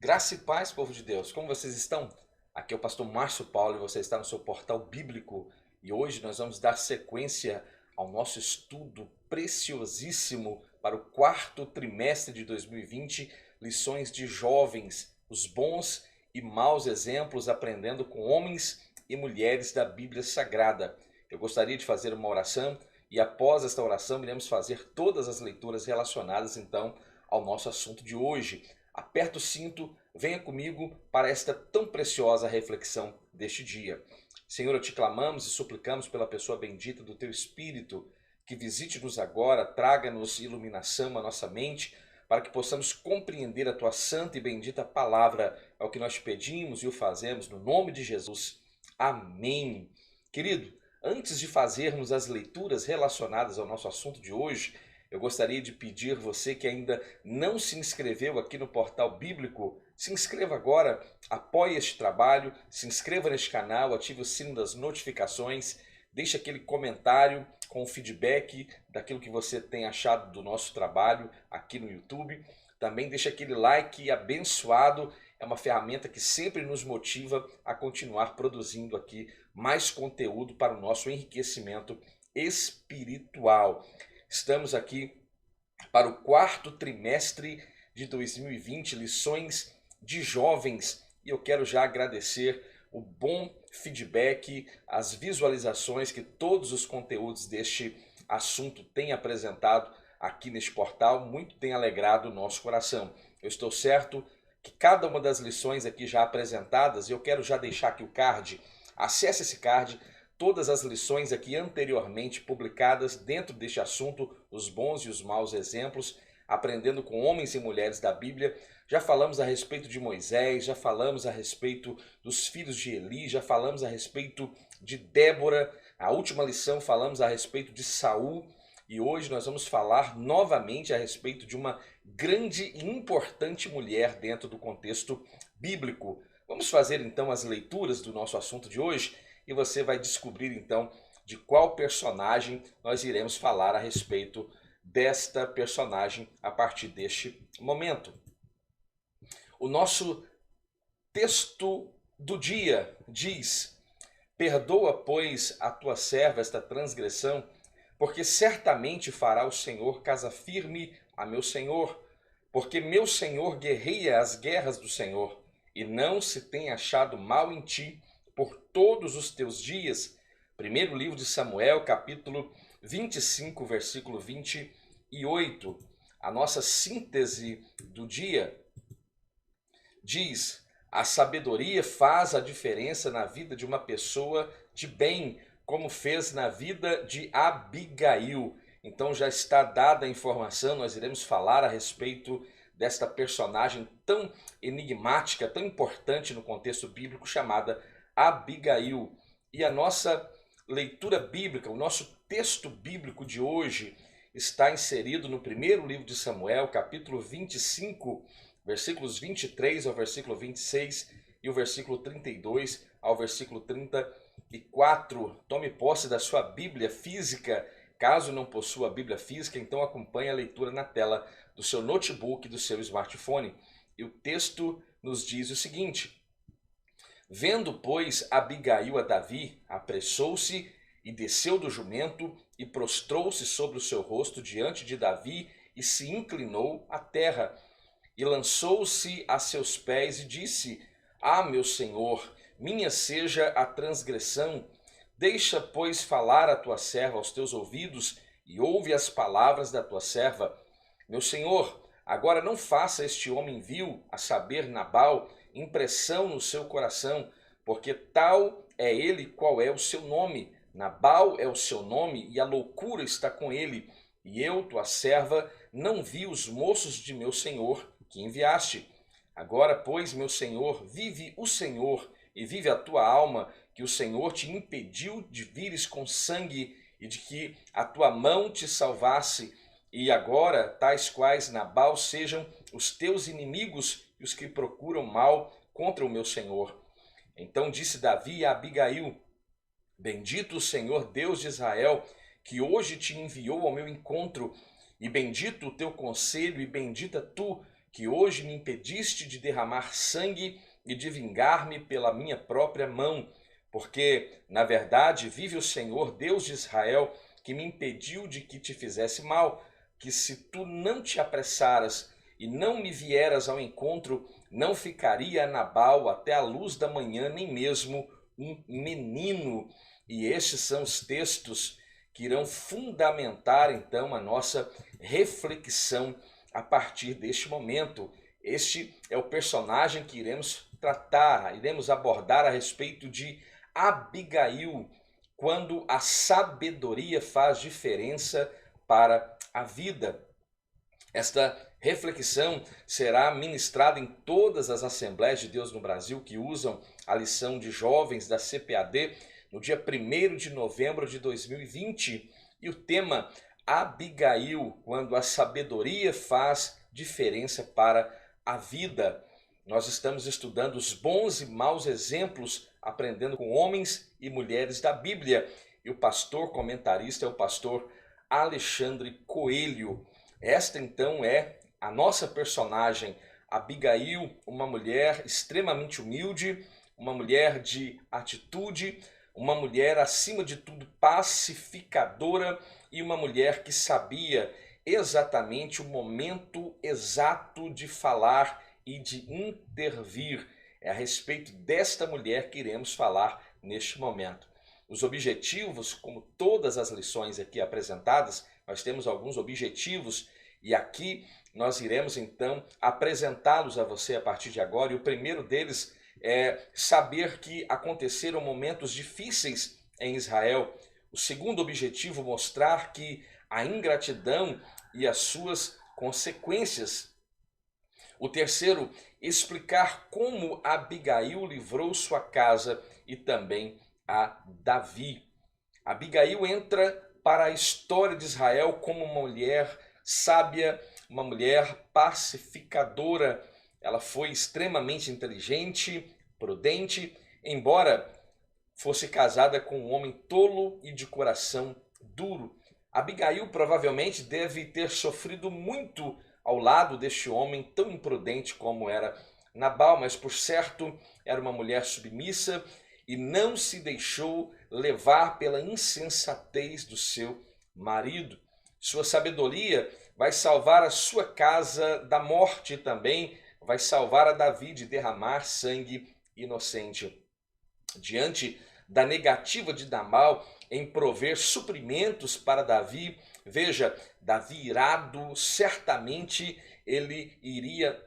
Graça e paz, povo de Deus. Como vocês estão? Aqui é o pastor Márcio Paulo e você está no seu portal bíblico. E hoje nós vamos dar sequência ao nosso estudo preciosíssimo para o quarto trimestre de 2020, lições de jovens, os bons e maus exemplos, aprendendo com homens e mulheres da Bíblia Sagrada. Eu gostaria de fazer uma oração e após esta oração iremos fazer todas as leituras relacionadas então ao nosso assunto de hoje. Aperta o cinto, venha comigo para esta tão preciosa reflexão deste dia. Senhor, te clamamos e suplicamos pela pessoa bendita do teu Espírito, que visite-nos agora, traga-nos iluminação à nossa mente, para que possamos compreender a tua santa e bendita palavra. É o que nós pedimos e o fazemos no nome de Jesus. Amém. Querido, antes de fazermos as leituras relacionadas ao nosso assunto de hoje, eu gostaria de pedir você que ainda não se inscreveu aqui no Portal Bíblico, se inscreva agora, apoie este trabalho, se inscreva neste canal, ative o sino das notificações, deixe aquele comentário com o feedback daquilo que você tem achado do nosso trabalho aqui no YouTube. Também deixe aquele like abençoado, é uma ferramenta que sempre nos motiva a continuar produzindo aqui mais conteúdo para o nosso enriquecimento espiritual. Estamos aqui para o quarto trimestre de 2020, lições de jovens, e eu quero já agradecer o bom feedback, as visualizações que todos os conteúdos deste assunto têm apresentado aqui neste portal, muito tem alegrado o nosso coração. Eu estou certo que cada uma das lições aqui já apresentadas, eu quero já deixar aqui o card, acesse esse card, todas as lições aqui anteriormente publicadas dentro deste assunto, os bons e os maus exemplos, aprendendo com homens e mulheres da Bíblia. Já falamos a respeito de Moisés, já falamos a respeito dos filhos de Eli, já falamos a respeito de Débora. A última lição falamos a respeito de Saul e hoje nós vamos falar novamente a respeito de uma grande e importante mulher dentro do contexto bíblico. Vamos fazer então as leituras do nosso assunto de hoje? E você vai descobrir então de qual personagem nós iremos falar a respeito desta personagem a partir deste momento. O nosso texto do dia diz: perdoa, pois, a tua serva esta transgressão, porque certamente fará o Senhor casa firme a meu Senhor, porque meu Senhor guerreia as guerras do Senhor, e não se tem achado mal em ti por todos os teus dias. Primeiro livro de Samuel, capítulo 25, versículo 28. A nossa síntese do dia diz: a sabedoria faz a diferença na vida de uma pessoa de bem, como fez na vida de Abigail. Então já está dada a informação, nós iremos falar a respeito desta personagem tão enigmática, tão importante no contexto bíblico, chamada Abigail. E a nossa leitura bíblica, o nosso texto bíblico de hoje está inserido no primeiro livro de Samuel, capítulo 25, versículos 23 ao versículo 26 e o versículo 32 ao versículo 34. Tome posse da sua Bíblia física. Caso não possua a Bíblia física, então acompanhe a leitura na tela do seu notebook, do seu smartphone. E o texto nos diz o seguinte: vendo, pois, Abigail a Davi, apressou-se e desceu do jumento e prostrou-se sobre o seu rosto diante de Davi e se inclinou à terra. E lançou-se a seus pés e disse: ah, meu senhor, minha seja a transgressão. Deixa, pois, falar a tua serva aos teus ouvidos e ouve as palavras da tua serva. Meu senhor, agora não faça este homem vil, a saber, Nabal, impressão no seu coração, porque tal é ele qual é o seu nome. Nabal é o seu nome e a loucura está com ele. E eu, tua serva, não vi os moços de meu senhor que enviaste. Agora, pois, meu senhor, vive o Senhor e vive a tua alma, que o Senhor te impediu de vires com sangue e de que a tua mão te salvasse. E agora, tais quais Nabal sejam os teus inimigos e os que procuram mal contra o meu senhor. Então disse Davi a Abigail: bendito o Senhor Deus de Israel, que hoje te enviou ao meu encontro, e bendito o teu conselho, e bendita tu, que hoje me impediste de derramar sangue e de vingar-me pela minha própria mão, porque, na verdade, vive o Senhor, Deus de Israel, que me impediu de que te fizesse mal, que se tu não te apressaras e não me vieras ao encontro, não ficaria Nabal até a luz da manhã, nem mesmo um menino. E estes são os textos que irão fundamentar então a nossa reflexão a partir deste momento. Este é o personagem que iremos tratar, iremos abordar a respeito de Abigail, quando a sabedoria faz diferença para a vida. Esta reflexão será ministrada em todas as Assembleias de Deus no Brasil que usam a lição de jovens da CPAD no dia 1º de novembro de 2020. E o tema Abigail, quando a sabedoria faz diferença para a vida. Nós estamos estudando os bons e maus exemplos, aprendendo com homens e mulheres da Bíblia. E o pastor comentarista é o pastor Alexandre Coelho. Esta então é a nossa personagem, Abigail, uma mulher extremamente humilde, uma mulher de atitude, uma mulher acima de tudo pacificadora e uma mulher que sabia exatamente o momento exato de falar e de intervir. É a respeito desta mulher que iremos falar neste momento. Os objetivos, como todas as lições aqui apresentadas, nós temos alguns objetivos e aqui nós iremos então apresentá-los a você a partir de agora. E o primeiro deles é saber que aconteceram momentos difíceis em Israel. O segundo objetivo, mostrar que a ingratidão e as suas consequências. O terceiro, explicar como Abigail livrou sua casa e também a Davi. Abigail entra para a história de Israel como uma mulher sábia, uma mulher pacificadora. Ela foi extremamente inteligente, prudente, embora fosse casada com um homem tolo e de coração duro. Abigail provavelmente deve ter sofrido muito ao lado deste homem tão imprudente como era Nabal, mas por certo era uma mulher submissa e não se deixou levar pela insensatez do seu marido. Sua sabedoria vai salvar a sua casa da morte e também vai salvar a Davi de derramar sangue inocente. Diante da negativa de Nabal em prover suprimentos para Davi, veja, Davi irado, certamente ele iria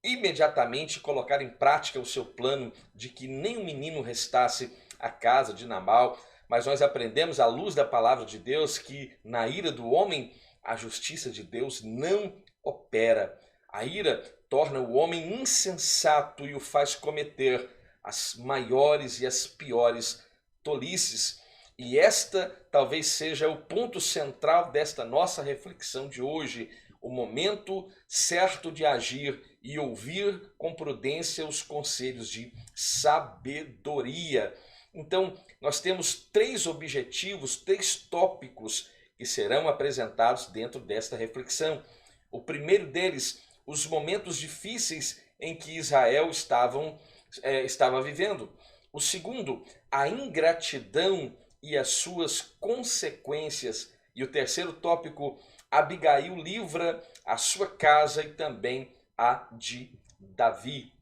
imediatamente colocar em prática o seu plano de que nem um menino restasse à casa de Nabal. Mas nós aprendemos à luz da palavra de Deus que na ira do homem a justiça de Deus não opera. A ira torna o homem insensato e o faz cometer as maiores e as piores tolices. E esta talvez seja o ponto central desta nossa reflexão de hoje, o momento certo de agir e ouvir com prudência os conselhos de sabedoria. Então, nós temos 3 objetivos, 3 tópicos que serão apresentados dentro desta reflexão. O primeiro deles, os momentos difíceis em que Israel estava vivendo. O segundo, a ingratidão e as suas consequências. E o terceiro tópico, Abigail livra a sua casa e também a de Davi.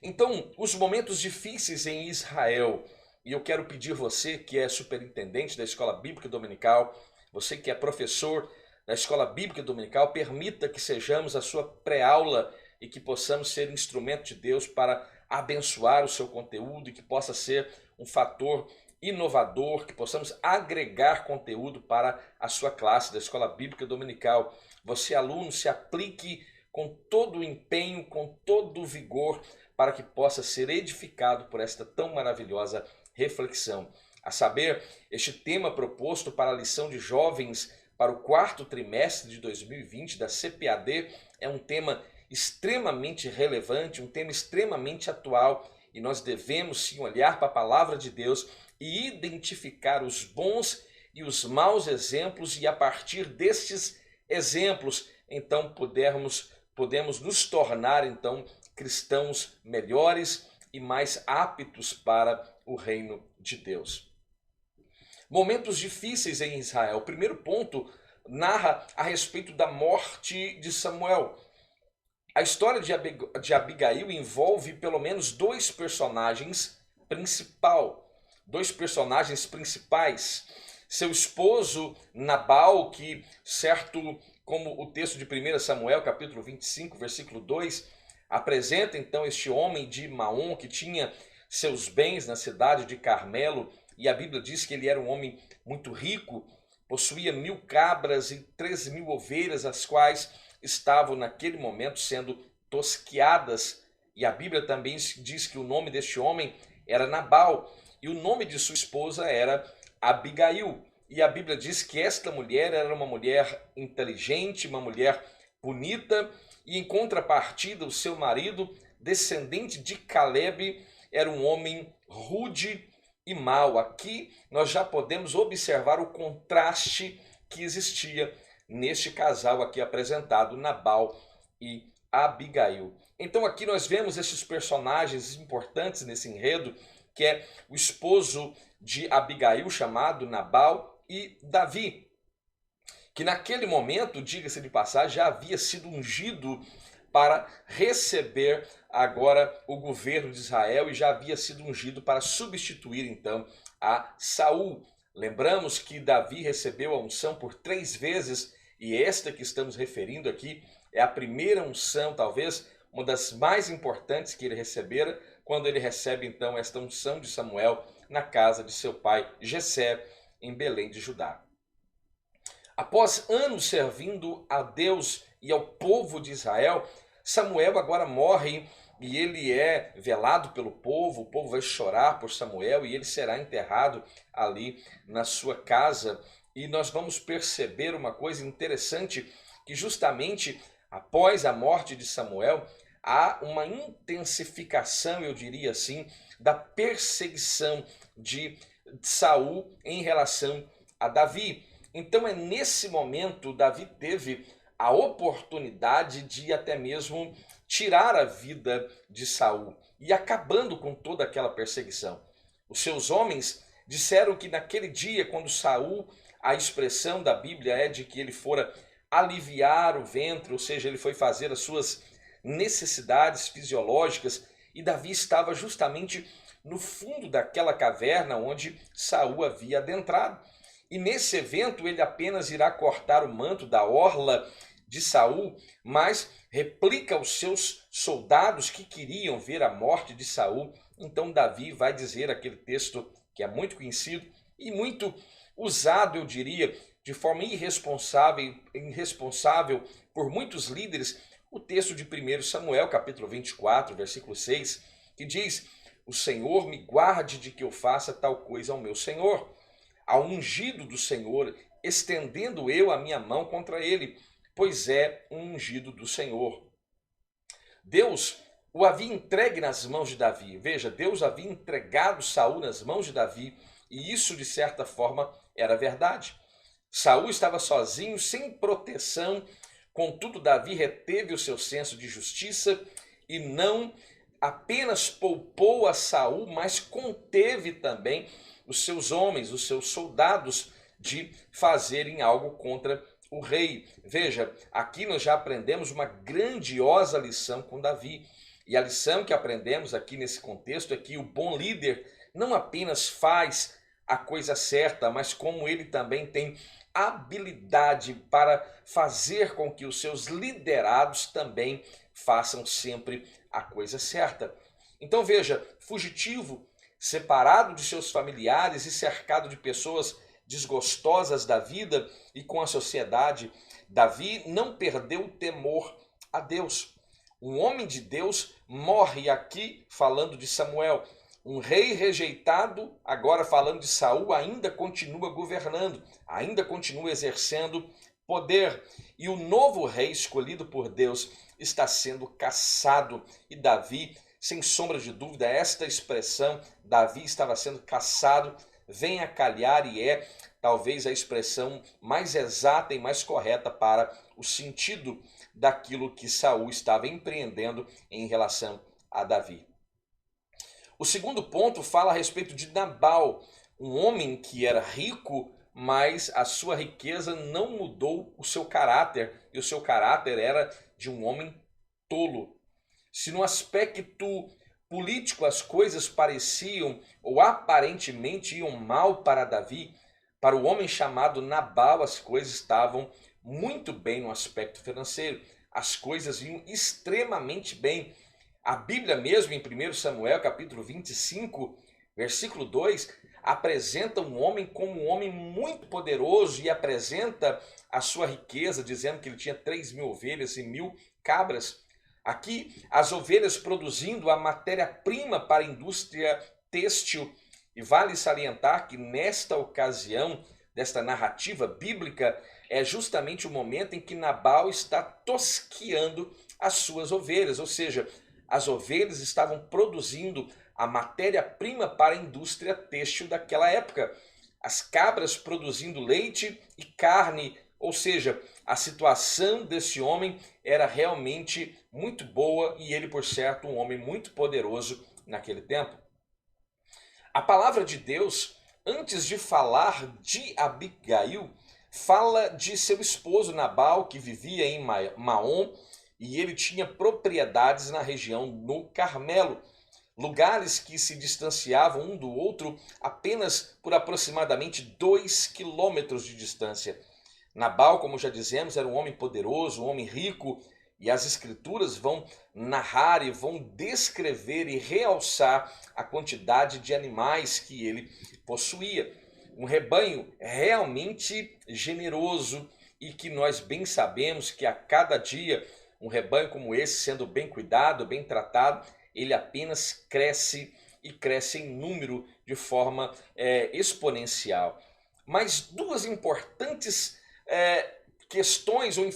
Então, os momentos difíceis em Israel, e eu quero pedir você que é superintendente da Escola Bíblica Dominical, você que é professor da Escola Bíblica Dominical, permita que sejamos a sua pré-aula e que possamos ser instrumento de Deus para abençoar o seu conteúdo e que possa ser um fator inovador, que possamos agregar conteúdo para a sua classe da Escola Bíblica Dominical. Você, aluno, se aplique com todo o empenho, com todo o vigor, para que possa ser edificado por esta tão maravilhosa reflexão. A saber, este tema proposto para a lição de jovens para o 4º trimestre de 2020 da CPAD é um tema extremamente relevante, um tema extremamente atual, e nós devemos sim olhar para a palavra de Deus e identificar os bons e os maus exemplos, e a partir destes exemplos, então, pudermos podemos nos tornar então cristãos melhores e mais aptos para o reino de Deus. Momentos difíceis em Israel. O primeiro ponto narra a respeito da morte de Samuel. A história de Abigail envolve pelo menos dois personagens principais. Seu esposo Nabal, que certo como o texto de 1 Samuel, capítulo 25, versículo 2, apresenta então este homem de Maom que tinha seus bens na cidade de Carmelo, e a Bíblia diz que ele era um homem muito rico, possuía 1000 cabras e 3.000 ovelhas, as quais estavam naquele momento sendo tosquiadas. E a Bíblia também diz que o nome deste homem era Nabal e o nome de sua esposa era Abigail. E a Bíblia diz que esta mulher era uma mulher inteligente, uma mulher bonita, e em contrapartida o seu marido, descendente de Caleb, era um homem rude e mau. Aqui nós já podemos observar o contraste que existia neste casal aqui apresentado, Nabal e Abigail. Então aqui nós vemos esses personagens importantes nesse enredo, que é o esposo de Abigail, chamado Nabal, e Davi, que naquele momento, diga-se de passagem, já havia sido ungido para receber agora o governo de Israel e já havia sido ungido para substituir então a Saul. Lembramos que Davi recebeu a unção por 3 vezes e esta que estamos referindo aqui é a primeira unção, talvez uma das mais importantes que ele recebera, quando ele recebe então esta unção de Samuel na casa de seu pai Jessé, em Belém de Judá. Após anos servindo a Deus e ao povo de Israel, Samuel agora morre e ele é velado pelo povo. O povo vai chorar por Samuel e ele será enterrado ali na sua casa. E nós vamos perceber uma coisa interessante, que justamente após a morte de Samuel, há uma intensificação, eu diria assim, da perseguição de Saul em relação a Davi. Então é nesse momento Davi teve a oportunidade de até mesmo tirar a vida de Saul e acabando com toda aquela perseguição. Os seus homens disseram que naquele dia, quando Saul, a expressão da Bíblia é de que ele fora aliviar o ventre, ou seja, ele foi fazer as suas necessidades fisiológicas, e Davi estava justamente no fundo daquela caverna onde Saul havia adentrado. E nesse evento ele apenas irá cortar o manto da orla de Saul, mas replica aos seus soldados que queriam ver a morte de Saul. Então Davi vai dizer aquele texto que é muito conhecido e muito usado, eu diria, de forma irresponsável por muitos líderes, o texto de 1 Samuel, capítulo 24, versículo 6, que diz: o Senhor me guarde de que eu faça tal coisa ao meu Senhor, ao ungido do Senhor, estendendo eu a minha mão contra ele, pois é um ungido do Senhor. Deus o havia entregue nas mãos de Davi. Veja, Deus havia entregado Saul nas mãos de Davi, e isso de certa forma era verdade. Saul estava sozinho, sem proteção, contudo Davi reteve o seu senso de justiça e não apenas poupou a Saul, mas conteve também os seus homens, os seus soldados, de fazerem algo contra o rei. Veja, aqui nós já aprendemos uma grandiosa lição com Davi. E a lição que aprendemos aqui nesse contexto é que o bom líder não apenas faz a coisa certa, mas como ele também tem habilidade para fazer com que os seus liderados também façam sempre a coisa certa. Então veja, fugitivo, separado de seus familiares e cercado de pessoas desgostosas da vida e com a sociedade, Davi não perdeu o temor a Deus. Um homem de Deus morre aqui falando de Samuel. Um rei rejeitado, agora falando de Saul, ainda continua governando, ainda continua exercendo poder. E o novo rei escolhido por Deus está sendo caçado. E Davi, sem sombra de dúvida, esta expressão, Davi estava sendo caçado, vem a calhar e é talvez a expressão mais exata e mais correta para o sentido daquilo que Saul estava empreendendo em relação a Davi. O segundo ponto fala a respeito de Nabal, um homem que era rico, mas a sua riqueza não mudou o seu caráter, e o seu caráter era de um homem tolo. Se no aspecto político as coisas pareciam ou aparentemente iam mal para Davi, para o homem chamado Nabal as coisas estavam muito bem no aspecto financeiro. As coisas iam extremamente bem. A Bíblia mesmo, em 1 Samuel, capítulo 25, versículo 2, apresenta um homem como um homem muito poderoso e apresenta a sua riqueza, dizendo que ele tinha 3.000 ovelhas e 1.000 cabras. Aqui, as ovelhas produzindo a matéria-prima para a indústria têxtil. E vale salientar que nesta ocasião, desta narrativa bíblica, é justamente o momento em que Nabal está tosqueando as suas ovelhas, ou seja, as ovelhas estavam produzindo a matéria-prima para a indústria têxtil daquela época. As cabras produzindo leite e carne, ou seja, a situação desse homem era realmente muito boa e ele, por certo, um homem muito poderoso naquele tempo. A palavra de Deus, antes de falar de Abigail, fala de seu esposo Nabal, que vivia em Maom, e ele tinha propriedades na região no Carmelo, lugares que se distanciavam um do outro apenas por aproximadamente 2 quilômetros de distância. Nabal, como já dizemos, era um homem poderoso, um homem rico, e as escrituras vão narrar e vão descrever e realçar a quantidade de animais que ele possuía. Um rebanho realmente generoso e que nós bem sabemos que a cada dia um rebanho como esse, sendo bem cuidado, bem tratado, ele apenas cresce e cresce em número de forma exponencial. Mas duas importantes questões ou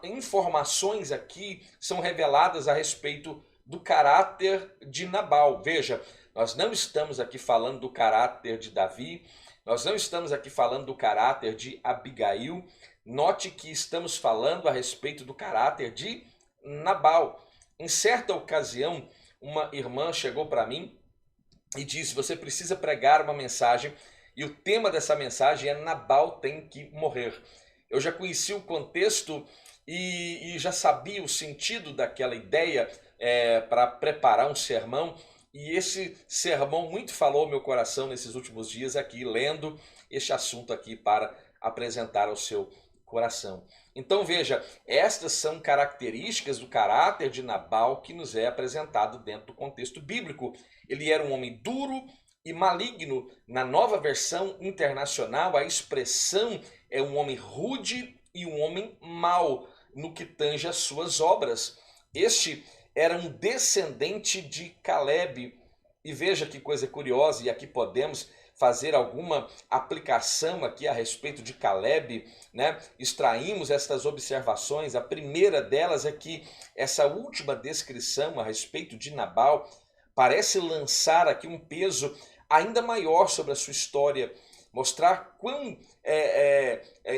informações aqui são reveladas a respeito do caráter de Nabal. Veja, nós não estamos aqui falando do caráter de Davi, nós não estamos aqui falando do caráter de Abigail. Note que estamos falando a respeito do caráter de Nabal. Em certa ocasião, uma irmã chegou para mim e disse: você precisa pregar uma mensagem e o tema dessa mensagem é Nabal tem que morrer. Eu já conheci o contexto e já sabia o sentido daquela ideia para preparar um sermão, e esse sermão muito falou ao meu coração nesses últimos dias aqui, lendo este assunto aqui para apresentar ao seu coração. Então veja, estas são características do caráter de Nabal que nos é apresentado dentro do contexto bíblico. Ele era um homem duro e maligno. Na Nova Versão Internacional, a expressão é um homem rude e um homem mau no que tange às suas obras. Este era um descendente de Calebe. E veja que coisa curiosa, e aqui podemos fazer alguma aplicação aqui a respeito de Calebe, né? Extraímos estas observações. A primeira delas é que essa última descrição a respeito de Nabal parece lançar aqui um peso ainda maior sobre a sua história, mostrar quão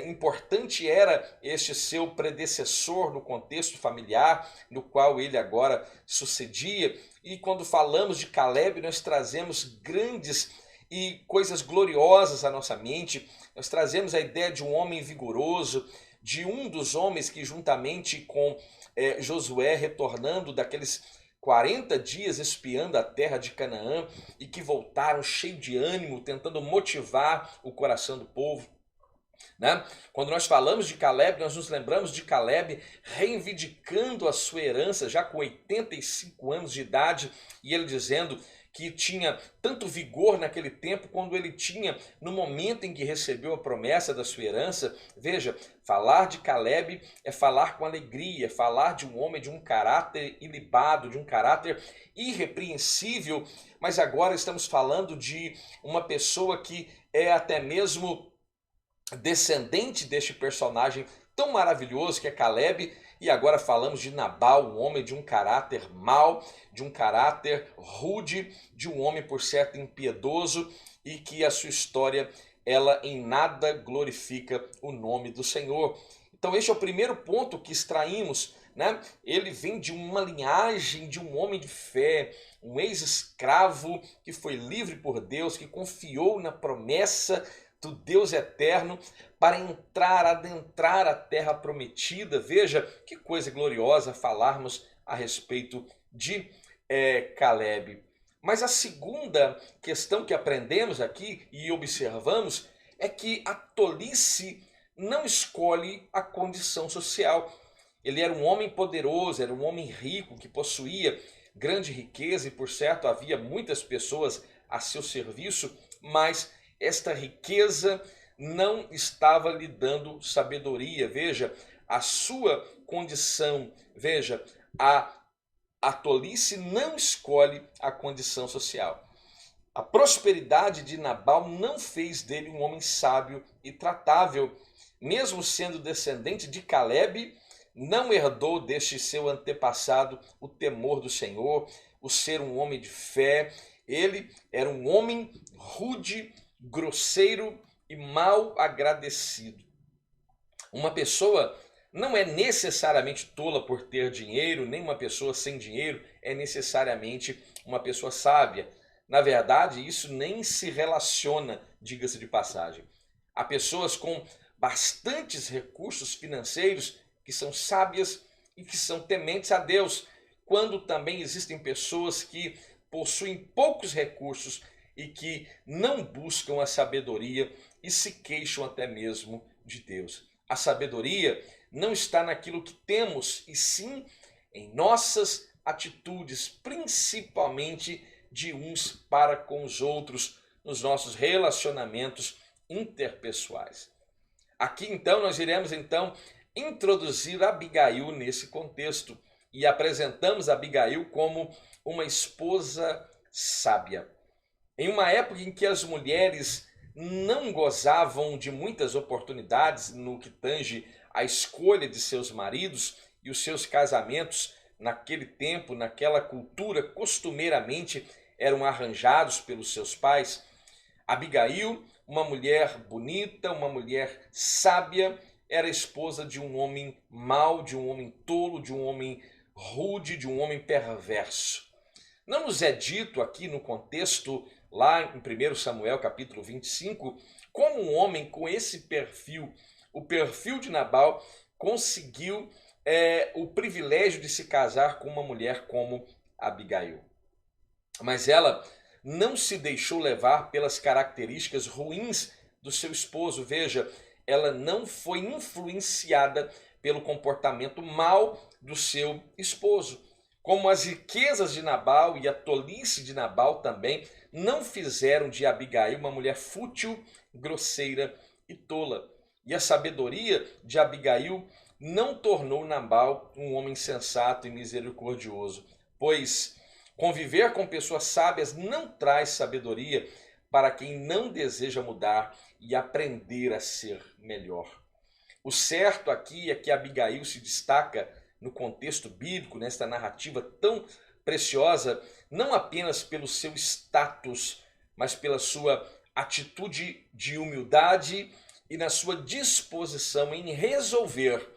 importante era este seu predecessor no contexto familiar, no qual ele agora sucedia. E quando falamos de Calebe, nós trazemos grandes e coisas gloriosas à nossa mente. Nós trazemos a ideia de um homem vigoroso, de um dos homens que juntamente com Josué, retornando daqueles 40 dias espiando a terra de Canaã, e que voltaram cheio de ânimo, tentando motivar o coração do povo, né? Quando nós falamos de Calebe, nós nos lembramos de Calebe reivindicando a sua herança já com 85 anos de idade, e ele dizendo que tinha tanto vigor naquele tempo quando ele tinha no momento em que recebeu a promessa da sua herança. Veja, falar de Calebe é falar com alegria, é falar de um homem de um caráter ilibado, de um caráter irrepreensível, mas agora estamos falando de uma pessoa que é até mesmo descendente deste personagem tão maravilhoso que é Calebe. E agora falamos de Nabal, um homem de um caráter mau, de um caráter rude, de um homem por certo impiedoso, e que a sua história, ela em nada glorifica o nome do Senhor. Então este é o primeiro ponto que extraímos né? Ele vem de uma linhagem de um homem de fé, um ex-escravo que foi livre por Deus, que confiou na promessa do Deus eterno para adentrar a terra prometida. Veja que coisa gloriosa falarmos a respeito de Caleb. Mas a segunda questão que aprendemos aqui e observamos é que a tolice não escolhe a condição social. Ele era um homem poderoso, era um homem rico que possuía grande riqueza e, por certo, havia muitas pessoas a seu serviço, mas esta riqueza não estava lhe dando sabedoria. Veja, a sua condição, veja, a tolice não escolhe a condição social. A prosperidade de Nabal não fez dele um homem sábio e tratável. Mesmo sendo descendente de Caleb, não herdou deste seu antepassado o temor do Senhor, o ser um homem de fé. Ele era um homem rude, grosseiro e mal agradecido. Uma pessoa não é necessariamente tola por ter dinheiro, nem uma pessoa sem dinheiro é necessariamente uma pessoa sábia. Na verdade, isso nem se relaciona, diga-se de passagem. Há pessoas com bastantes recursos financeiros que são sábias e que são tementes a Deus, quando também existem pessoas que possuem poucos recursos e que não buscam a sabedoria e se queixam até mesmo de Deus. A sabedoria não está naquilo que temos, e sim em nossas atitudes, principalmente de uns para com os outros, nos nossos relacionamentos interpessoais. Aqui então nós iremos introduzir Abigail nesse contexto e apresentamos Abigail como uma esposa sábia. Em uma época em que as mulheres não gozavam de muitas oportunidades no que tange à escolha de seus maridos, e os seus casamentos naquele tempo, naquela cultura, costumeiramente eram arranjados pelos seus pais, Abigail, uma mulher bonita, uma mulher sábia, era esposa de um homem mau, de um homem tolo, de um homem rude, de um homem perverso. Não nos é dito aqui no contexto, lá em 1 Samuel capítulo 25, como um homem com esse perfil, o perfil de Nabal, conseguiu o privilégio de se casar com uma mulher como Abigail. Mas ela não se deixou levar pelas características ruins do seu esposo. Veja, ela não foi influenciada pelo comportamento mau do seu esposo. Como as riquezas de Nabal e a tolice de Nabal também não fizeram de Abigail uma mulher fútil, grosseira e tola. E a sabedoria de Abigail não tornou Nabal um homem sensato e misericordioso, pois conviver com pessoas sábias não traz sabedoria para quem não deseja mudar e aprender a ser melhor. O certo aqui é que Abigail se destaca no contexto bíblico, nesta narrativa tão preciosa, não apenas pelo seu status, mas pela sua atitude de humildade e na sua disposição em resolver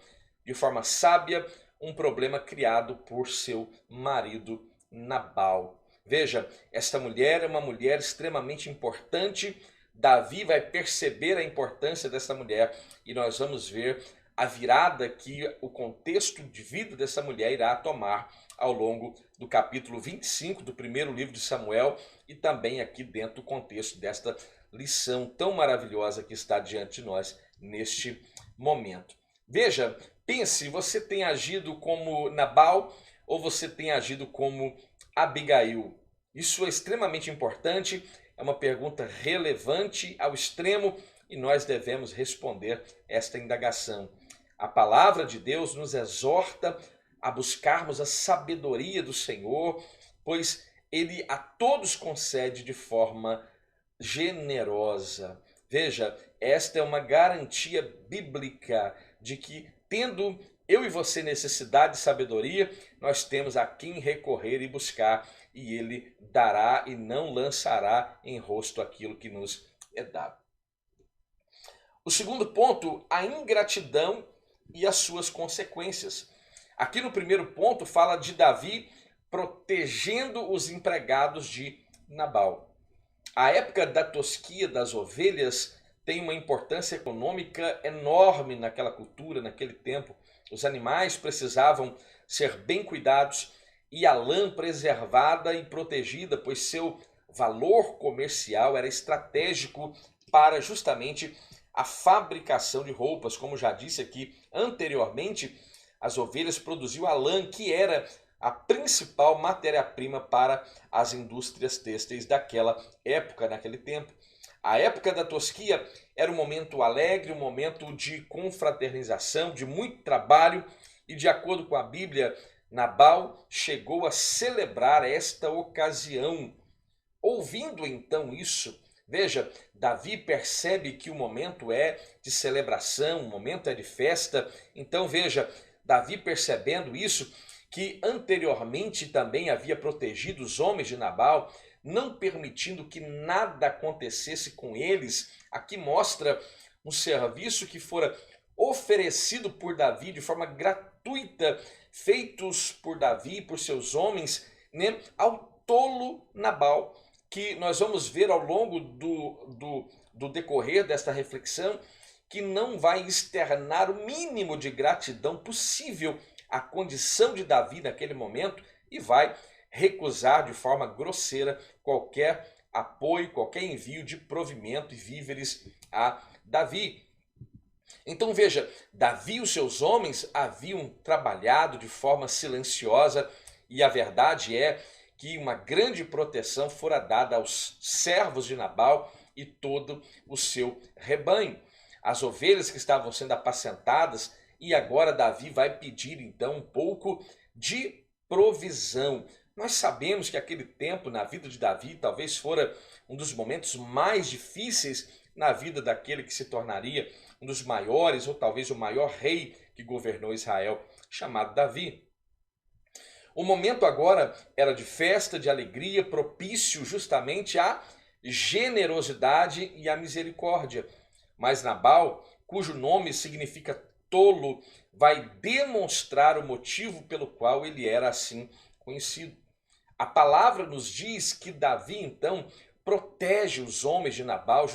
de forma sábia um problema criado por seu marido Nabal. Veja, esta mulher é uma mulher extremamente importante. Davi vai perceber a importância dessa mulher e nós vamos ver a virada que o contexto de vida dessa mulher irá tomar ao longo do capítulo 25 do primeiro livro de Samuel e também aqui dentro do contexto desta lição tão maravilhosa que está diante de nós neste momento. Veja, pense, você tem agido como Nabal ou você tem agido como Abigail? Isso é extremamente importante, é uma pergunta relevante ao extremo e nós devemos responder esta indagação. A palavra de Deus nos exorta a buscarmos a sabedoria do Senhor, pois Ele a todos concede de forma generosa. Veja, esta é uma garantia bíblica de que, tendo eu e você necessidade de sabedoria, nós temos a quem recorrer e buscar, e Ele dará e não lançará em rosto aquilo que nos é dado. O segundo ponto, a ingratidão e as suas consequências. Aqui no primeiro ponto fala de Davi protegendo os empregados de Nabal. A época da tosquia das ovelhas tem uma importância econômica enorme naquela cultura, naquele tempo. Os animais precisavam ser bem cuidados e a lã preservada e protegida, pois seu valor comercial era estratégico para justamente a fabricação de roupas. Como já disse aqui anteriormente, as ovelhas produziam a lã, que era a principal matéria-prima para as indústrias têxteis daquela época, naquele tempo. A época da tosquia era um momento alegre, um momento de confraternização, de muito trabalho, e de acordo com a Bíblia, Nabal chegou a celebrar esta ocasião. Ouvindo então isso, veja, Davi percebe que o momento é de celebração, o momento é de festa. Então veja, Davi percebendo isso, que anteriormente também havia protegido os homens de Nabal, não permitindo que nada acontecesse com eles. Aqui mostra um serviço que fora oferecido por Davi de forma gratuita, feitos por Davi, por seus homens, né, ao tolo Nabal, que nós vamos ver ao longo do decorrer desta reflexão, que não vai externar o mínimo de gratidão possível à condição de Davi naquele momento e vai recusar de forma grosseira qualquer apoio, qualquer envio de provimento e víveres a Davi. Então veja, Davi e os seus homens haviam trabalhado de forma silenciosa e a verdade é que uma grande proteção fora dada aos servos de Nabal e todo o seu rebanho. As ovelhas que estavam sendo apacentadas, e agora Davi vai pedir então um pouco de provisão. Nós sabemos que aquele tempo na vida de Davi talvez fora um dos momentos mais difíceis na vida daquele que se tornaria um dos maiores, ou talvez o maior rei que governou Israel, chamado Davi. O momento agora era de festa, de alegria, propício justamente à generosidade e à misericórdia. Mas Nabal, cujo nome significa tolo, vai demonstrar o motivo pelo qual ele era assim conhecido. A palavra nos diz que Davi, então, protege os homens de Nabal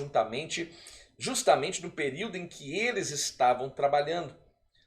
justamente no período em que eles estavam trabalhando.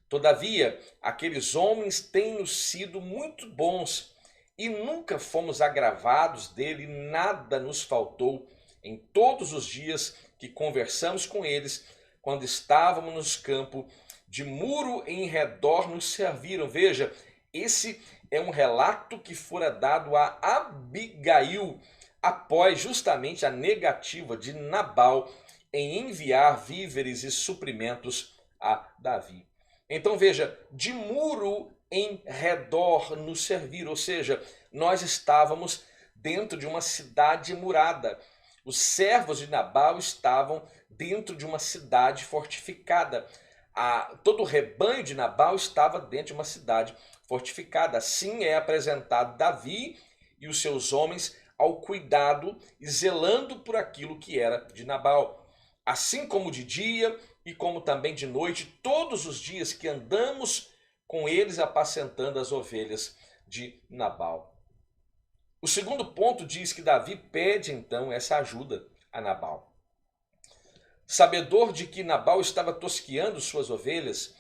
Todavia, aqueles homens têm sido muito bons e nunca fomos agravados dele, nada nos faltou em todos os dias que conversamos com eles, quando estávamos nos campos, de muro em redor nos serviram. Veja, esse é um relato que fora dado a Abigail após justamente a negativa de Nabal em enviar víveres e suprimentos a Davi. Então veja, de muro em redor nos servir, ou seja, nós estávamos dentro de uma cidade murada. Os servos de Nabal estavam dentro de uma cidade fortificada. Todo o rebanho de Nabal estava dentro de uma cidade fortificada. Assim é apresentado Davi e os seus homens ao cuidado e zelando por aquilo que era de Nabal. Assim como de dia e como também de noite, todos os dias que andamos com eles apacentando as ovelhas de Nabal. O segundo ponto diz que Davi pede então essa ajuda a Nabal. Sabedor de que Nabal estava tosqueando suas ovelhas,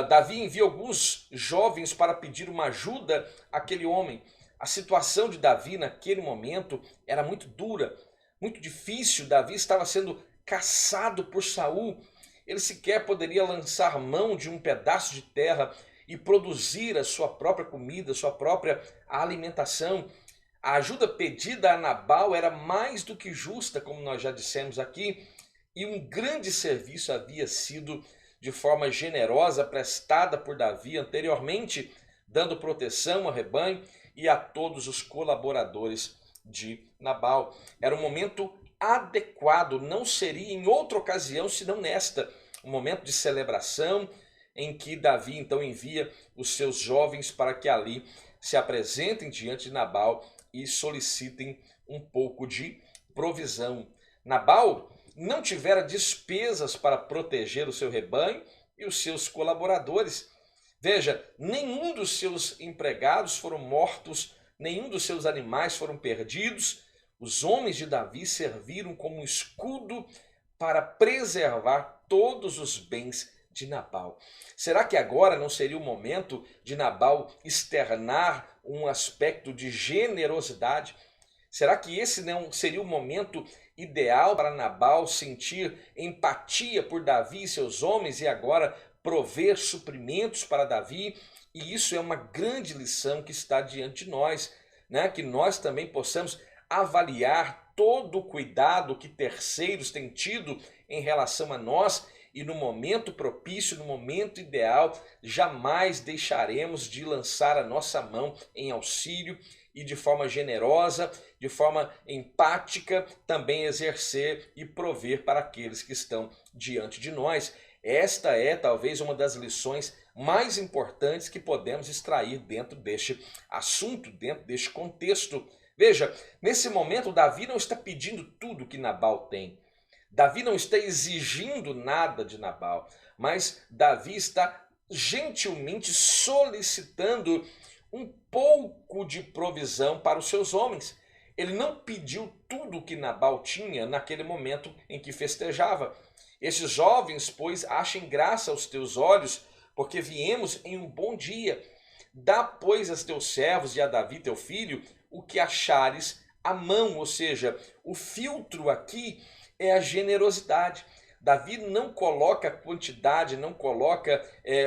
Davi envia alguns jovens para pedir uma ajuda àquele homem. A situação de Davi naquele momento era muito dura, muito difícil. Davi estava sendo caçado por Saul. Ele sequer poderia lançar mão de um pedaço de terra e produzir a sua própria comida, a sua própria alimentação. A ajuda pedida a Nabal era mais do que justa, como nós já dissemos aqui, e um grande serviço havia sido de forma generosa prestada por Davi anteriormente, dando proteção ao rebanho e a todos os colaboradores de Nabal. Era um momento adequado, não seria em outra ocasião senão nesta, um momento de celebração em que Davi então envia os seus jovens para que ali se apresentem diante de Nabal e solicitem um pouco de provisão. Nabal não tivera despesas para proteger o seu rebanho e os seus colaboradores. Veja, nenhum dos seus empregados foram mortos, nenhum dos seus animais foram perdidos. Os homens de Davi serviram como escudo para preservar todos os bens de Nabal. Será que agora não seria o momento de Nabal externar um aspecto de generosidade? Será que esse não seria o momento ideal para Nabal sentir empatia por Davi e seus homens e agora prover suprimentos para Davi? E isso é uma grande lição que está diante de nós, né? Que nós também possamos avaliar todo o cuidado que terceiros têm tido em relação a nós e no momento propício, no momento ideal, jamais deixaremos de lançar a nossa mão em auxílio e de forma generosa, de forma empática, também exercer e prover para aqueles que estão diante de nós. Esta é talvez uma das lições mais importantes que podemos extrair dentro deste assunto, dentro deste contexto. Veja, nesse momento Davi não está pedindo tudo que Nabal tem. Davi não está exigindo nada de Nabal, mas Davi está gentilmente solicitando um pouco de provisão para os seus homens. Ele não pediu tudo o que Nabal tinha naquele momento em que festejava. Esses jovens, pois, achem graça aos teus olhos, porque viemos em um bom dia. Dá, pois, aos teus servos e a Davi, teu filho, o que achares à mão. Ou seja, o filtro aqui é a generosidade. Davi não coloca quantidade, não coloca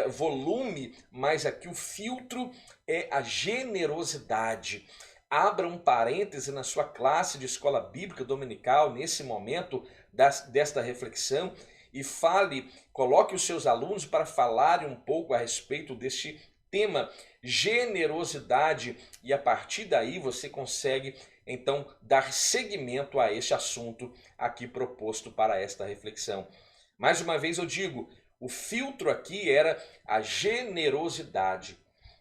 volume, mas aqui o filtro é a generosidade. Abra um parêntese na sua classe de escola bíblica dominical, nesse momento desta reflexão, e coloque os seus alunos para falarem um pouco a respeito deste tema, generosidade, e a partir daí você consegue então dar seguimento a este assunto aqui proposto para esta reflexão. Mais uma vez eu digo, o filtro aqui era a generosidade.